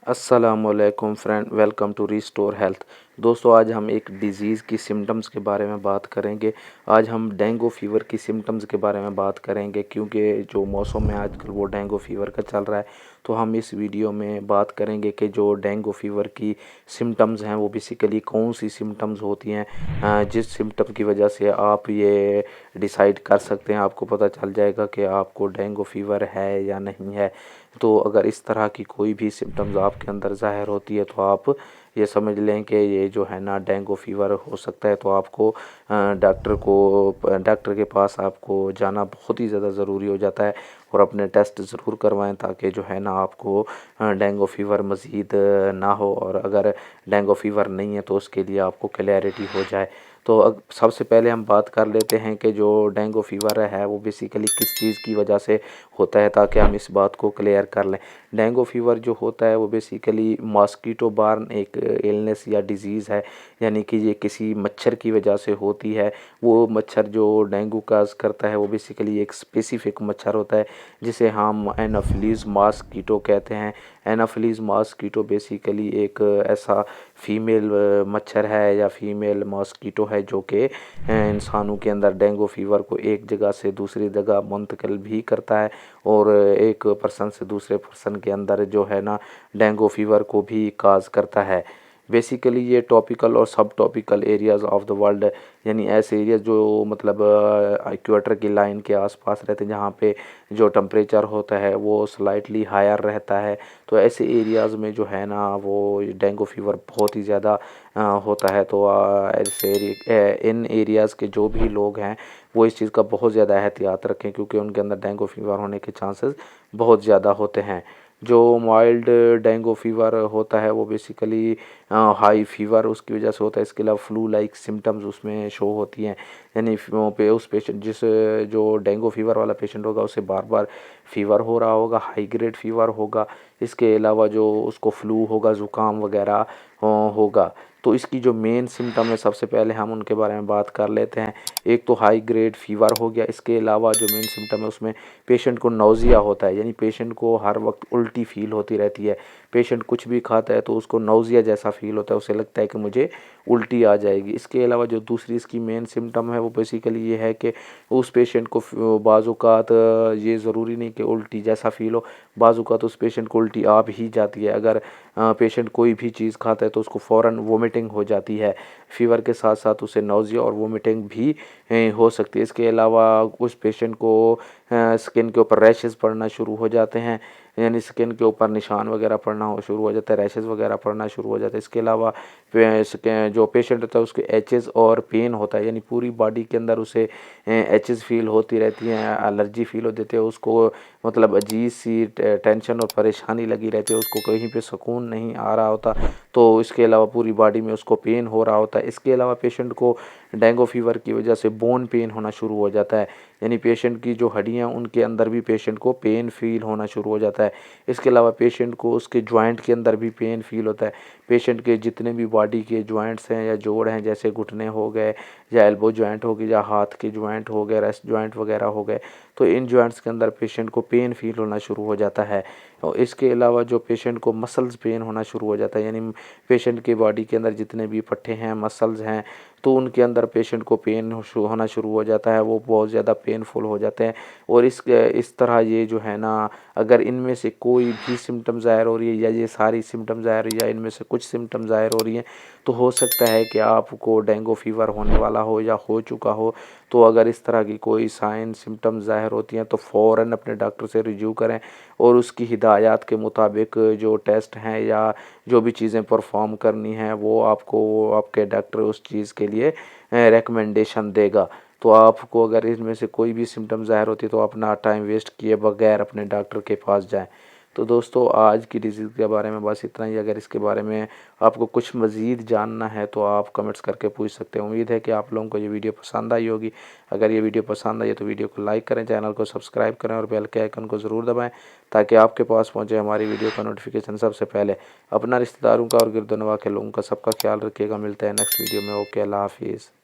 अस्सलामुअलैकुम friend, welcome to restore health. दोस्तों, आज हम एक डिज़ीज़ की सिम्टम्स के बारे में बात करेंगे। आज हम डेंगू फ़ीवर की सिम्टम्स के बारे में बात करेंगे, क्योंकि जो मौसम है आजकल वो डेंगू फ़ीवर का चल रहा है। तो हम इस वीडियो में बात करेंगे कि जो डेंगू फ़ीवर की सिम्टम्स हैं वो बेसिकली कौन सी सिम्टम्स होती हैं, जिस सिम्टम की वजह से आप ये डिसाइड कर सकते हैं, आपको पता चल जाएगा कि आपको डेंगू फ़ीवर है या नहीं है। तो अगर इस तरह की कोई भी सिम्टम्स आपके अंदर ज़ाहिर होती है तो आप ये समझ लें कि ये जो है ना डेंगू फ़ीवर हो सकता है। तो आपको डॉक्टर के पास आपको जाना बहुत ही ज़्यादा ज़रूरी हो जाता है और अपने टेस्ट ज़रूर करवाएं, ताकि जो है ना आपको डेंगू फ़ीवर मज़ीद ना हो, और अगर डेंगू फ़ीवर नहीं है तो उसके लिए आपको क्लैरिटी हो जाए। तो सबसे पहले हम बात कर लेते हैं कि जो डेंगू फ़ीवर है वो बेसिकली किस चीज़ की वजह से होता है, ताकि हम इस बात को क्लियर कर लें। डेंगू फ़ीवर जो होता है वो बेसिकली मॉस्कीटो बार्न एक इलनेस या डिज़ीज़ है, यानी कि ये किसी मच्छर की वजह से होती है। वो मच्छर जो डेंगू काज करता है वो बेसिकली एक स्पेसिफिक मच्छर होता है जिसे हम एनाफिलीज़ मॉस्कीटो कहते हैं। एनाफिलीज़ मॉस्कीटो बेसिकली एक ऐसा फ़ीमेल मच्छर है या फ़ीमेल मॉस्कीटो है जो कि इंसानों के अंदर डेंगू फ़ीवर को एक जगह से दूसरी जगह मुंतकिल भी करता है, और एक पर्सन से दूसरे पर्सन के अंदर जो है ना डेंगू फ़ीवर को भी काज करता है। बेसिकली ये टॉपिकल और सब topical areas of the world, यानी ऐसे एरिया जो मतलब इक्वेटर की लाइन के आसपास रहते हैं, जहाँ पे जो टेम्परेचर होता है वो स्लाइटली हायर रहता है। तो ऐसे एरियाज़ में जो है ना वो डेंगू फ़ीवर बहुत ही ज़्यादा होता है। तो इन एरियाज़ के जो भी लोग हैं वो इस चीज़ का बहुत ज़्यादा एहतियात रखें, क्योंकि उनके अंदर डेंगू फ़ीवर होने के चांसेस बहुत ज़्यादा होते हैं। जो माइल्ड डेंगू फ़ीवर होता है वो बेसिकली हाई फ़ीवर उसकी वजह से होता है। इसके अलावा फ्लू लाइक सिम्टम्स उसमें शो होती हैं, यानी पे उस पेशेंट जो डेंगू फ़ीवर वाला पेशेंट होगा उसे बार बार फ़ीवर हो रहा होगा, हाई ग्रेड फ़ीवर होगा। इसके अलावा जो उसको फ्लू होगा, ज़ुकाम वगैरह होगा। तो इसकी जो मेन सिम्टम है सबसे पहले हम उनके बारे में बात कर लेते हैं। एक तो हाई ग्रेड फ़ीवर हो गया। इसके अलावा जो मेन सिम्टम है उसमें पेशेंट को नौज़िया होता है, यानी पेशेंट को हर वक्त उल्टी फ़ील होती रहती है। पेशेंट कुछ भी खाता है तो उसको नौज़िया जैसा फ़ील होता है, उसे लगता है कि मुझे उल्टी आ जाएगी। इसके अलावा जो दूसरी इसकी मेन सिम्टम है वो बेसिकली ये है कि उस पेशेंट को बाज़-औक़ात ये ज़रूरी नहीं कि उल्टी जैसा फ़ील हो, बाज़-औक़ात उस पेशेंट को उल्टी आ भी जाती है। अगर पेशेंट कोई भी चीज़ खाता है तो उसको फ़ौरन वोमिटिंग हो जाती है। फ़ीवर के साथ साथ उसे नौज़िया और वोमिटिंग भी हो सकती है। इसके अलावा उस पेशेंट को स्किन के ऊपर रैशेज़ पड़ना शुरू हो जाते हैं, यानी स्किन के ऊपर निशान वगैरह पड़ना शुरू हो जाता है, रैशेज़ वगैरह पड़ना शुरू हो जाता है। इसके अलावा जो पेशेंट होता है उसके एचेज़ और पेन होता है, यानी पूरी बॉडी के अंदर उसे एचेज़ फ़ील होती रहती हैं, एलर्जी फ़ील हो देती है उसको, मतलब अजीब सी टेंशन और परेशानी लगी रहती है, उसको कहीं पे सुकून नहीं आ रहा होता। तो इसके अलावा पूरी बॉडी में उसको पेन हो रहा होता है। इसके अलावा पेशेंट को डेंगू फ़ीवर की वजह से बोन पेन होना शुरू हो जाता है, यानी पेशेंट की जो हड्डियाँ उनके अंदर भी पेशेंट को पेन फ़ील होना शुरू हो जाता है। इसके अलावा पेशेंट को उसके जॉइंट के अंदर भी पेन फ़ील होता है। पेशेंट के जितने भी बॉडी के जॉइंट्स हैं या जोड़ हैं, जैसे घुटने हो गए या एल्बो जॉइंट हो गई या हाथ के जॉइंट हो गए, रेस्ट जॉइंट वगैरह हो गए, तो इन जॉइंट्स के अंदर पेशेंट को पेन फ़ील होना शुरू हो जाता है। और इसके अलावा जो पेशेंट को मसल्स पेन होना शुरू हो जाता है, यानी पेशेंट के बॉडी के अंदर जितने भी पट्टे हैं, मसल्स हैं, तो उनके अंदर पेशेंट को पेन होना शुरू हो जाता है, वो बहुत ज़्यादा पेनफुल हो जाते हैं। और इस तरह ये जो है ना, अगर इनमें से कोई भी सिम्टम ज़ाहिर हो रही है या ये सारी सिम्टम ज़ाहिर या इनमें से कुछ सिम्टम ज़ाहिर हो रही हैं, तो हो सकता है कि आपको डेंगू फ़ीवर होने वाला हो या हो चुका हो। तो अगर इस तरह की कोई साइन सिम्टम ज़ाहिर होती हैं तो फ़ौरन अपने डॉक्टर से रिव्यू करें, और उसकी हिदायत के मुताबिक जो टेस्ट हैं या जो भी चीज़ें परफ़ॉर्म करनी हैं वो आपको आपके डॉक्टर उस चीज़ के लिए रिकमेंडेशन देगा। तो आपको अगर इनमें से कोई भी सिम्टम ज़ाहिर होती है तो अपना टाइम वेस्ट किए बगैर अपने डॉक्टर के पास जाएँ। तो दोस्तों, आज की डिज़ीज़ के बारे में बस इतना ही। अगर इसके बारे में आपको कुछ मज़ीद जानना है तो आप कमेंट्स करके पूछ सकते हैं। उम्मीद है कि आप लोगों को ये वीडियो पसंद आई होगी। अगर ये वीडियो पसंद आई है तो वीडियो को लाइक करें, चैनल को सब्सक्राइब करें और बेल के आइकन को ज़रूर दबाएँ, ताकि आपके पास पहुँचे हमारी वीडियो का नोटिफिकेशन सबसे पहले। अपना, रिश्तेदारों का और गिरदोनवा के लोगों का सबका ख्याल रखिएगा। मिलते हैं नेक्स्ट वीडियो में। ओके, अल्लाह हाफ़िज़।